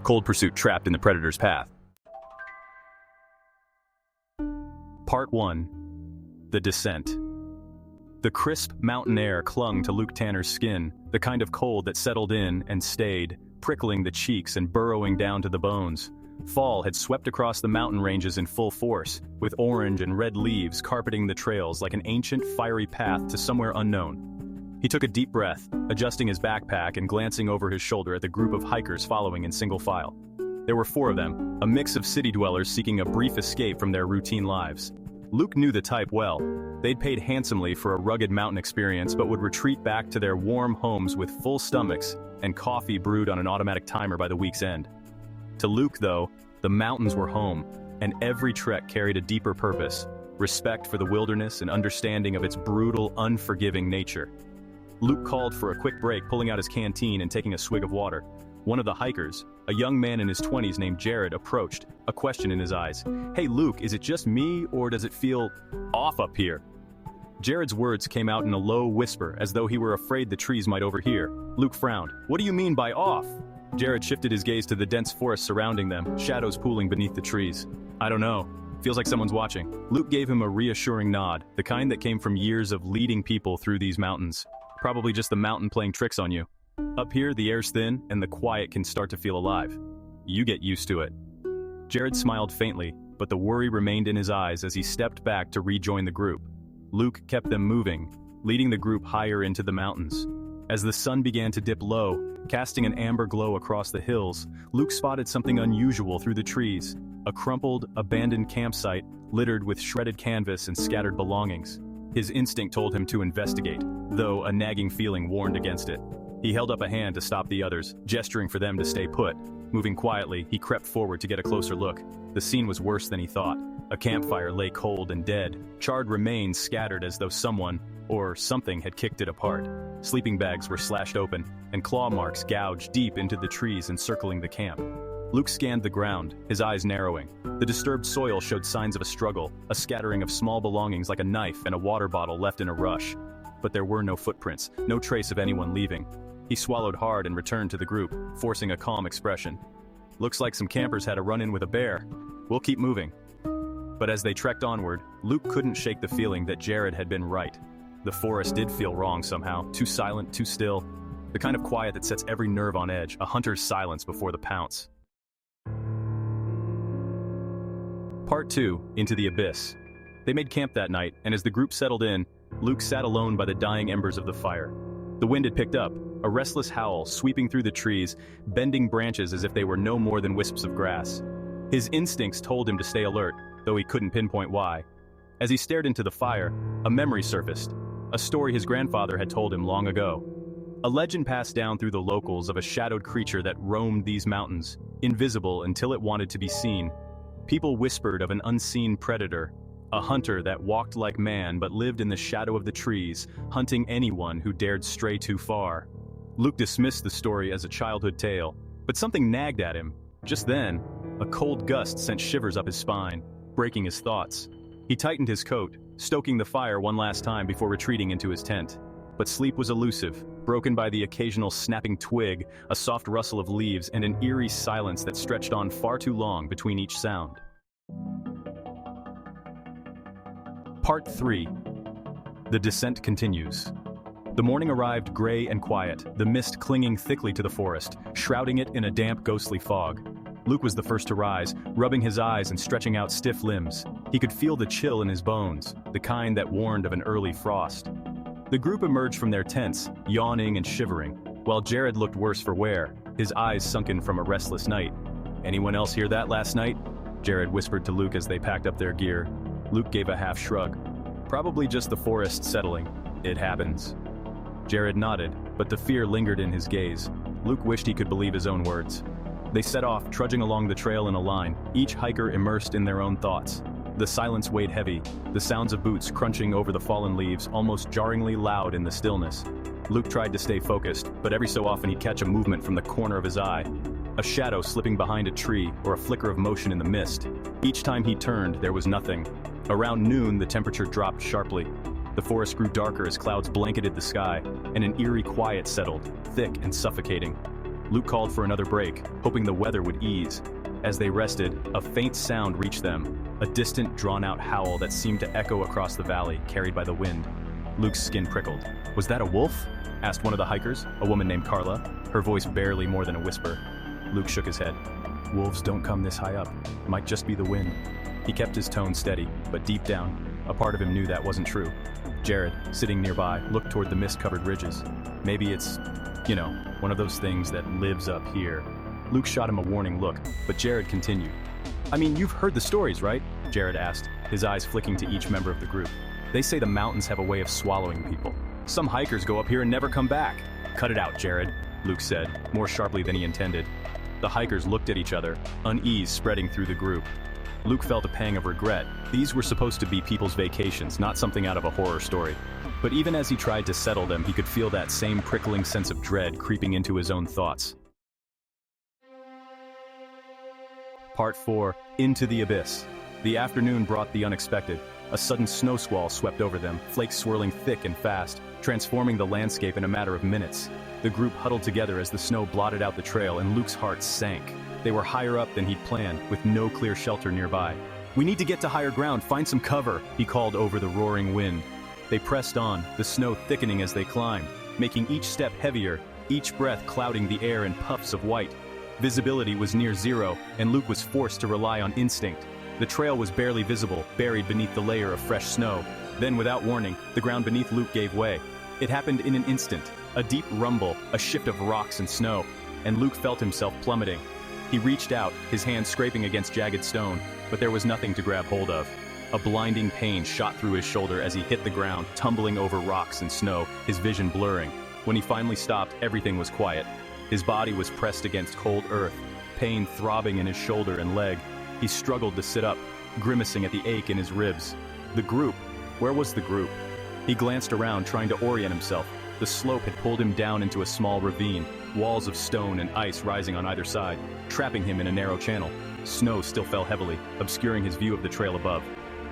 Cold pursuit trapped in the predator's path. Part 1. The Descent. The crisp mountain air clung to Luke Tanner's skin, the kind of cold that settled in and stayed, prickling the cheeks and burrowing down to the bones. Fall had swept across the mountain ranges in full force, with orange and red leaves carpeting the trails like an ancient fiery path to somewhere unknown. He took a deep breath, adjusting his backpack and glancing over his shoulder at the group of hikers following in single file. There were 4 of them, a mix of city dwellers seeking a brief escape from their routine lives. Luke knew the type well. They'd paid handsomely for a rugged mountain experience but would retreat back to their warm homes with full stomachs and coffee brewed on an automatic timer by the week's end. To Luke, though, the mountains were home, and every trek carried a deeper purpose, respect for the wilderness and understanding of its brutal, unforgiving nature. Luke called for a quick break, pulling out his canteen and taking a swig of water. One of the hikers, a young man in his 20s named Jared, approached, a question in his eyes. "Hey Luke, is it just me, or does it feel off up here?" Jared's words came out in a low whisper, as though he were afraid the trees might overhear. Luke frowned. "What do you mean by off?" Jared shifted his gaze to the dense forest surrounding them, shadows pooling beneath the trees. "I don't know. Feels like someone's watching." Luke gave him a reassuring nod, the kind that came from years of leading people through these mountains. "Probably just the mountain playing tricks on you. Up here, the air's thin, and the quiet can start to feel alive. You get used to it." Jared smiled faintly, but the worry remained in his eyes as he stepped back to rejoin the group. Luke kept them moving, leading the group higher into the mountains. As the sun began to dip low, casting an amber glow across the hills, Luke spotted something unusual through the trees, a crumpled, abandoned campsite littered with shredded canvas and scattered belongings. His instinct told him to investigate, though a nagging feeling warned against it. He held up a hand to stop the others, gesturing for them to stay put. Moving quietly, he crept forward to get a closer look. The scene was worse than he thought. A campfire lay cold and dead, charred remains scattered as though someone, or something, had kicked it apart. Sleeping bags were slashed open, and claw marks gouged deep into the trees encircling the camp. Luke scanned the ground, his eyes narrowing. The disturbed soil showed signs of a struggle, a scattering of small belongings like a knife and a water bottle left in a rush. But there were no footprints, no trace of anyone leaving. He swallowed hard and returned to the group, forcing a calm expression. "Looks like some campers had a run-in with a bear. We'll keep moving." But as they trekked onward, Luke couldn't shake the feeling that Jared had been right. The forest did feel wrong somehow, too silent, too still. The kind of quiet that sets every nerve on edge, a hunter's silence before the pounce. Part 2, Into the Abyss. They made camp that night, and as the group settled in, Luke sat alone by the dying embers of the fire. The wind had picked up, a restless howl sweeping through the trees, bending branches as if they were no more than wisps of grass. His instincts told him to stay alert, though he couldn't pinpoint why. As he stared into the fire, a memory surfaced, a story his grandfather had told him long ago. A legend passed down through the locals of a shadowed creature that roamed these mountains, invisible until it wanted to be seen. People whispered of an unseen predator, a hunter that walked like man but lived in the shadow of the trees, hunting anyone who dared stray too far. Luke dismissed the story as a childhood tale, but something nagged at him. Just then, a cold gust sent shivers up his spine, breaking his thoughts. He tightened his coat, stoking the fire one last time before retreating into his tent. But sleep was elusive, broken by the occasional snapping twig, a soft rustle of leaves, and an eerie silence that stretched on far too long between each sound. Part 3. The Descent continues. The morning arrived gray and quiet, the mist clinging thickly to the forest, shrouding it in a damp, ghostly fog. Luke was the first to rise, rubbing his eyes and stretching out stiff limbs. He could feel the chill in his bones, the kind that warned of an early frost. The group emerged from their tents, yawning and shivering, while Jared looked worse for wear, his eyes sunken from a restless night. "Anyone else hear that last night?" Jared whispered to Luke as they packed up their gear. Luke gave a half shrug. "Probably just the forest settling. It happens." Jared nodded, but the fear lingered in his gaze. Luke wished he could believe his own words. They set off, trudging along the trail in a line, each hiker immersed in their own thoughts. The silence weighed heavy, the sounds of boots crunching over the fallen leaves almost jarringly loud in the stillness. Luke tried to stay focused, but every so often he'd catch a movement from the corner of his eye. A shadow slipping behind a tree, or a flicker of motion in the mist. Each time he turned, there was nothing. Around noon, the temperature dropped sharply. The forest grew darker as clouds blanketed the sky, and an eerie quiet settled, thick and suffocating. Luke called for another break, hoping the weather would ease. As they rested, a faint sound reached them, a distant, drawn-out howl that seemed to echo across the valley, carried by the wind. Luke's skin prickled. "Was that a wolf?" asked one of the hikers, a woman named Carla, her voice barely more than a whisper. Luke shook his head. "Wolves don't come this high up. Might just be the wind." He kept his tone steady, but deep down, a part of him knew that wasn't true. Jared, sitting nearby, looked toward the mist-covered ridges. "Maybe it's, one of those things that lives up here." Luke shot him a warning look, but Jared continued. "I mean, you've heard the stories, right?" Jared asked, his eyes flicking to each member of the group. "They say the mountains have a way of swallowing people. Some hikers go up here and never come back." "Cut it out, Jared," Luke said, more sharply than he intended. The hikers looked at each other, unease spreading through the group. Luke felt a pang of regret. These were supposed to be people's vacations, not something out of a horror story. But even as he tried to settle them, he could feel that same prickling sense of dread creeping into his own thoughts. Part 4. Into the Abyss. The afternoon brought the unexpected. A sudden snow squall swept over them, flakes swirling thick and fast, transforming the landscape in a matter of minutes. The group huddled together as the snow blotted out the trail, and Luke's heart sank. They were higher up than he'd planned, with no clear shelter nearby. "We need to get to higher ground, find some cover," he called over the roaring wind. They pressed on, the snow thickening as they climbed, making each step heavier, each breath clouding the air in puffs of white. Visibility was near zero, and Luke was forced to rely on instinct. The trail was barely visible, buried beneath the layer of fresh snow. Then, without warning, the ground beneath Luke gave way. It happened in an instant. A deep rumble, a shift of rocks and snow, and Luke felt himself plummeting. He reached out, his hand scraping against jagged stone, but there was nothing to grab hold of. A blinding pain shot through his shoulder as he hit the ground, tumbling over rocks and snow, his vision blurring. When he finally stopped, everything was quiet. His body was pressed against cold earth, pain throbbing in his shoulder and leg. He struggled to sit up, grimacing at the ache in his ribs. The group. Where was the group? He glanced around, trying to orient himself. The slope had pulled him down into a small ravine, walls of stone and ice rising on either side, trapping him in a narrow channel. Snow still fell heavily, obscuring his view of the trail above.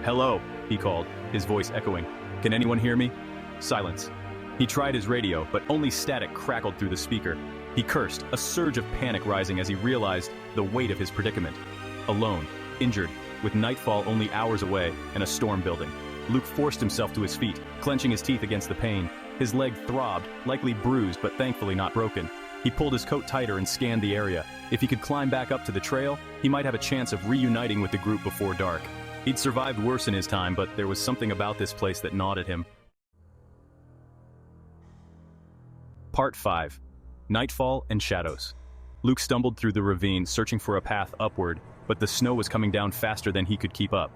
"Hello," he called, his voice echoing. "Can anyone hear me?" Silence. He tried his radio, but only static crackled through the speaker. He cursed, a surge of panic rising as he realized the weight of his predicament. Alone, injured, with nightfall only hours away and a storm building. Luke forced himself to his feet, clenching his teeth against the pain. His leg throbbed, likely bruised but thankfully not broken. He pulled his coat tighter and scanned the area. If he could climb back up to the trail, he might have a chance of reuniting with the group before dark. He'd survived worse in his time, but there was something about this place that gnawed at him. Part 5. Nightfall and Shadows. Luke stumbled through the ravine, searching for a path upward, but the snow was coming down faster than he could keep up.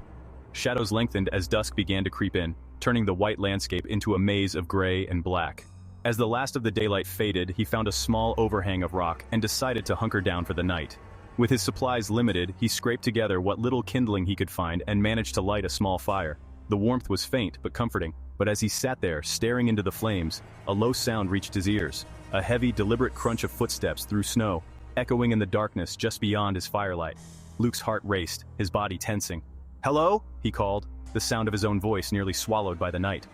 Shadows lengthened as dusk began to creep in, turning the white landscape into a maze of gray and black. As the last of the daylight faded, he found a small overhang of rock and decided to hunker down for the night. With his supplies limited, he scraped together what little kindling he could find and managed to light a small fire. The warmth was faint but comforting, but as he sat there, staring into the flames, a low sound reached his ears, a heavy, deliberate crunch of footsteps through snow, echoing in the darkness just beyond his firelight. Luke's heart raced, his body tensing. "Hello?" he called, the sound of his own voice nearly swallowed by the night.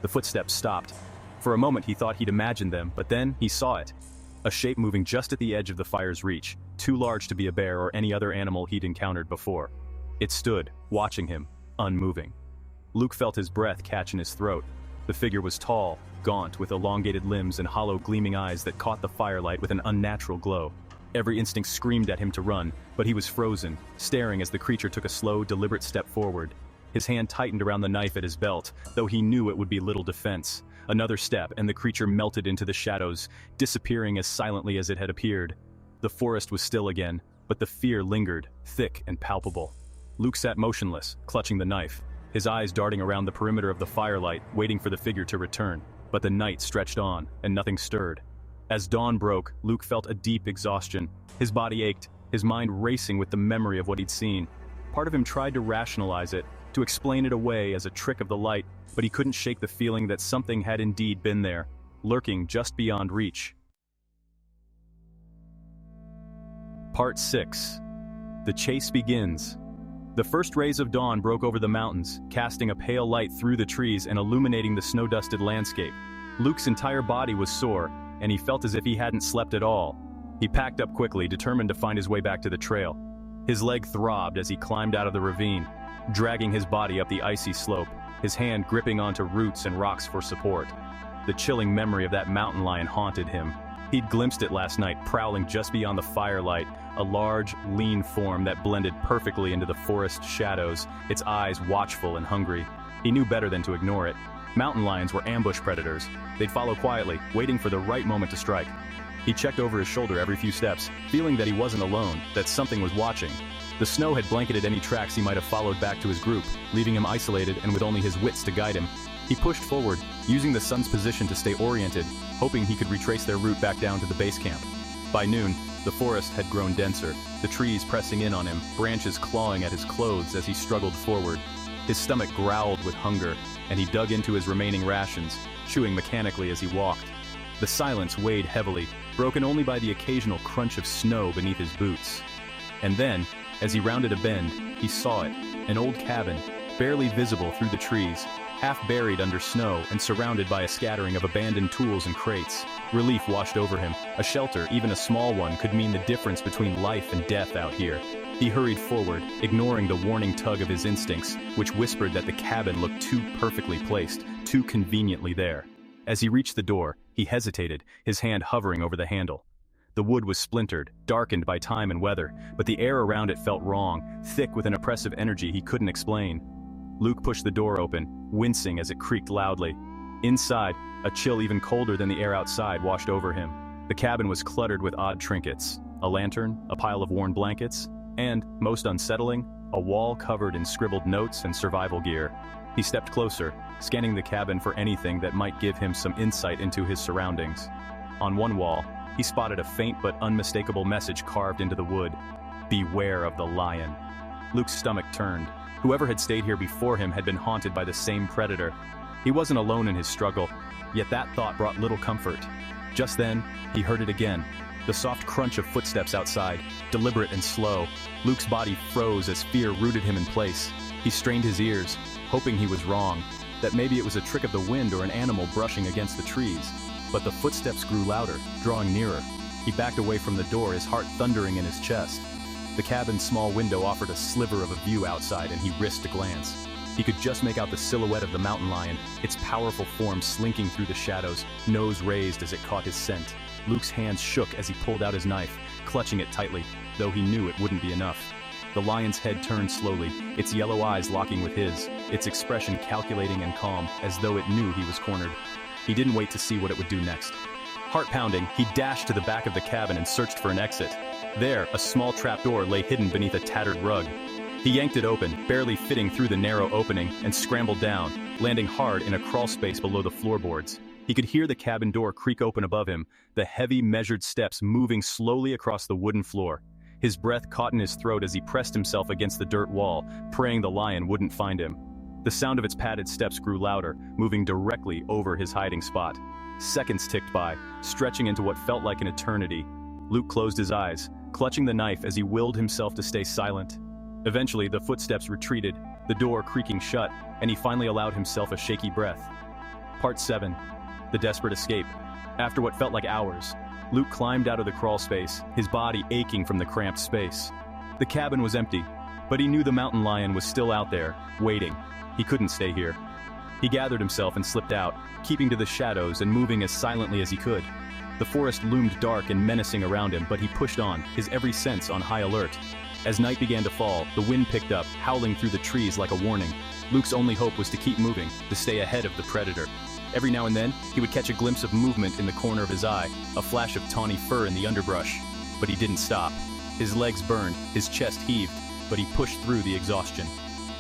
The footsteps stopped. For a moment he thought he'd imagined them, but then he saw it. A shape moving just at the edge of the fire's reach, too large to be a bear or any other animal he'd encountered before. It stood, watching him, unmoving. Luke felt his breath catch in his throat. The figure was tall, gaunt, with elongated limbs and hollow gleaming eyes that caught the firelight with an unnatural glow. Every instinct screamed at him to run, but he was frozen, staring as the creature took a slow, deliberate step forward. His hand tightened around the knife at his belt, though he knew it would be little defense. Another step, and the creature melted into the shadows, disappearing as silently as it had appeared. The forest was still again, but the fear lingered, thick and palpable. Luke sat motionless, clutching the knife, his eyes darting around the perimeter of the firelight, waiting for the figure to return. But the night stretched on, and nothing stirred. As dawn broke, Luke felt a deep exhaustion. His body ached, his mind racing with the memory of what he'd seen. Part of him tried to rationalize it, to explain it away as a trick of the light, but he couldn't shake the feeling that something had indeed been there, lurking just beyond reach. Part 6. The chase begins. The first rays of dawn broke over the mountains, casting a pale light through the trees and illuminating the snow-dusted landscape. Luke's entire body was sore, and he felt as if he hadn't slept at all. He packed up quickly, determined to find his way back to the trail. His leg throbbed as he climbed out of the ravine, dragging his body up the icy slope, his hand gripping onto roots and rocks for support. The chilling memory of that mountain lion haunted him. He'd glimpsed it last night, prowling just beyond the firelight, a large, lean form that blended perfectly into the forest shadows, its eyes watchful and hungry. He knew better than to ignore it. Mountain lions were ambush predators. They'd follow quietly, waiting for the right moment to strike. He checked over his shoulder every few steps, feeling that he wasn't alone, that something was watching. The snow had blanketed any tracks he might have followed back to his group, leaving him isolated and with only his wits to guide him. He pushed forward, using the sun's position to stay oriented, hoping he could retrace their route back down to the base camp. By noon, the forest had grown denser, the trees pressing in on him, branches clawing at his clothes as he struggled forward. His stomach growled with hunger, and he dug into his remaining rations, chewing mechanically as he walked. The silence weighed heavily, broken only by the occasional crunch of snow beneath his boots. And then, as he rounded a bend, he saw it, an old cabin, barely visible through the trees, half buried under snow and surrounded by a scattering of abandoned tools and crates. Relief washed over him. A shelter, even a small one, could mean the difference between life and death out here. He hurried forward, ignoring the warning tug of his instincts, which whispered that the cabin looked too perfectly placed, too conveniently there. As he reached the door, he hesitated, his hand hovering over the handle. The wood was splintered, darkened by time and weather, but the air around it felt wrong, thick with an oppressive energy he couldn't explain. Luke pushed the door open, wincing as it creaked loudly. Inside, a chill even colder than the air outside washed over him. The cabin was cluttered with odd trinkets, a lantern, a pile of worn blankets, and, most unsettling, a wall covered in scribbled notes and survival gear. He stepped closer, scanning the cabin for anything that might give him some insight into his surroundings. On one wall, he spotted a faint but unmistakable message carved into the wood. "Beware of the lion." Luke's stomach turned. Whoever had stayed here before him had been haunted by the same predator. He wasn't alone in his struggle, yet that thought brought little comfort. Just then, he heard it again. The soft crunch of footsteps outside, deliberate and slow. Luke's body froze as fear rooted him in place. He strained his ears, hoping he was wrong, that maybe it was a trick of the wind or an animal brushing against the trees. But the footsteps grew louder, drawing nearer. He backed away from the door, his heart thundering in his chest. The cabin's small window offered a sliver of a view outside, and he risked a glance. He could just make out the silhouette of the mountain lion, its powerful form slinking through the shadows, nose raised as it caught his scent. Luke's hands shook as he pulled out his knife, clutching it tightly, though he knew it wouldn't be enough. The lion's head turned slowly, its yellow eyes locking with his, its expression calculating and calm, as though it knew he was cornered. He didn't wait to see what it would do next. Heart pounding, he dashed to the back of the cabin and searched for an exit. There, a small trapdoor lay hidden beneath a tattered rug. He yanked it open, barely fitting through the narrow opening, and scrambled down, landing hard in a crawl space below the floorboards. He could hear the cabin door creak open above him, the heavy, measured steps moving slowly across the wooden floor. His breath caught in his throat as he pressed himself against the dirt wall, praying the lion wouldn't find him. The sound of its padded steps grew louder, moving directly over his hiding spot. Seconds ticked by, stretching into what felt like an eternity. Luke closed his eyes, clutching the knife as he willed himself to stay silent. Eventually, the footsteps retreated, the door creaking shut, and he finally allowed himself a shaky breath. Part 7. The Desperate Escape. After what felt like hours, Luke climbed out of the crawl space, his body aching from the cramped space. The cabin was empty, but he knew the mountain lion was still out there, waiting. He couldn't stay here. He gathered himself and slipped out, keeping to the shadows and moving as silently as he could. The forest loomed dark and menacing around him, but he pushed on, his every sense on high alert. As night began to fall, the wind picked up, howling through the trees like a warning. Luke's only hope was to keep moving, to stay ahead of the predator. Every now and then, he would catch a glimpse of movement in the corner of his eye, a flash of tawny fur in the underbrush. But he didn't stop. His legs burned, his chest heaved, but he pushed through the exhaustion.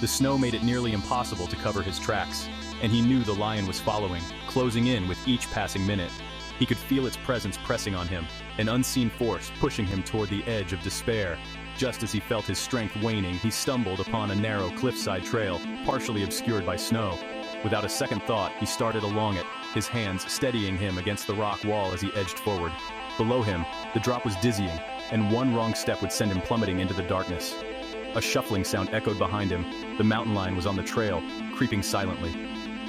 The snow made it nearly impossible to cover his tracks, and he knew the lion was following, closing in with each passing minute. He could feel its presence pressing on him, an unseen force pushing him toward the edge of despair. Just as he felt his strength waning, he stumbled upon a narrow cliffside trail, partially obscured by snow. Without a second thought, he started along it, his hands steadying him against the rock wall as he edged forward. Below him, the drop was dizzying, and one wrong step would send him plummeting into the darkness. A shuffling sound echoed behind him. The mountain lion was on the trail, creeping silently.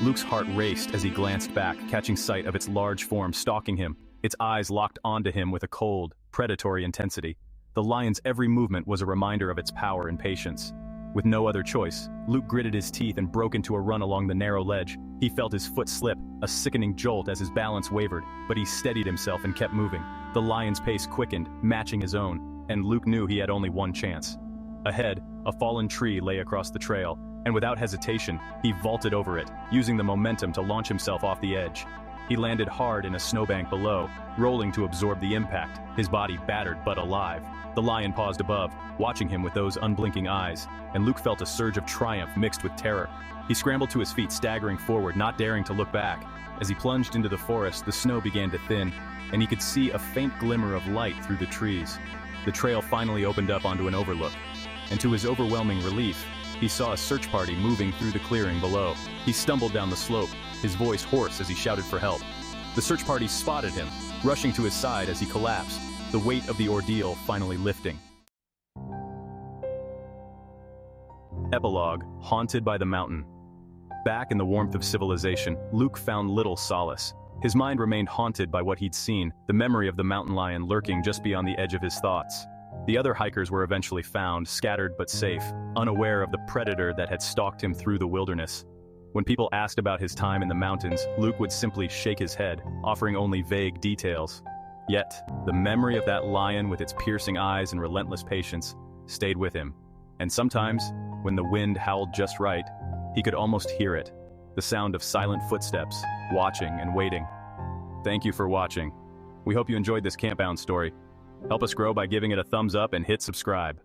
Luke's heart raced as he glanced back, catching sight of its large form stalking him. its eyes locked onto him with a cold, predatory intensity. The lion's every movement was a reminder of its power and patience. With no other choice, Luke gritted his teeth and broke into a run along the narrow ledge. He felt his foot slip, a sickening jolt as his balance wavered, but he steadied himself and kept moving. The lion's pace quickened, matching his own, and Luke knew he had only one chance. Ahead, a fallen tree lay across the trail, and without hesitation, he vaulted over it, using the momentum to launch himself off the edge. He landed hard in a snowbank below, rolling to absorb the impact, his body battered but alive. The lion paused above, watching him with those unblinking eyes, and Luke felt a surge of triumph mixed with terror. He scrambled to his feet, staggering forward, not daring to look back. As he plunged into the forest, the snow began to thin, and he could see a faint glimmer of light through the trees. The trail finally opened up onto an overlook, and to his overwhelming relief, he saw a search party moving through the clearing below. He stumbled down the slope, his voice hoarse as he shouted for help. The search party spotted him, rushing to his side as he collapsed, the weight of the ordeal finally lifting. Epilogue, haunted by the mountain. Back in the warmth of civilization, Luke found little solace. His mind remained haunted by what he'd seen, the memory of the mountain lion lurking just beyond the edge of his thoughts. The other hikers were eventually found, scattered but safe, unaware of the predator that had stalked him through the wilderness. When people asked about his time in the mountains, Luke would simply shake his head, offering only vague details. Yet, the memory of that lion with its piercing eyes and relentless patience stayed with him. And sometimes, when the wind howled just right, he could almost hear it, the sound of silent footsteps, watching and waiting. Thank you for watching. We hope you enjoyed this Campbound story. Help us grow by giving it a thumbs up and hit subscribe.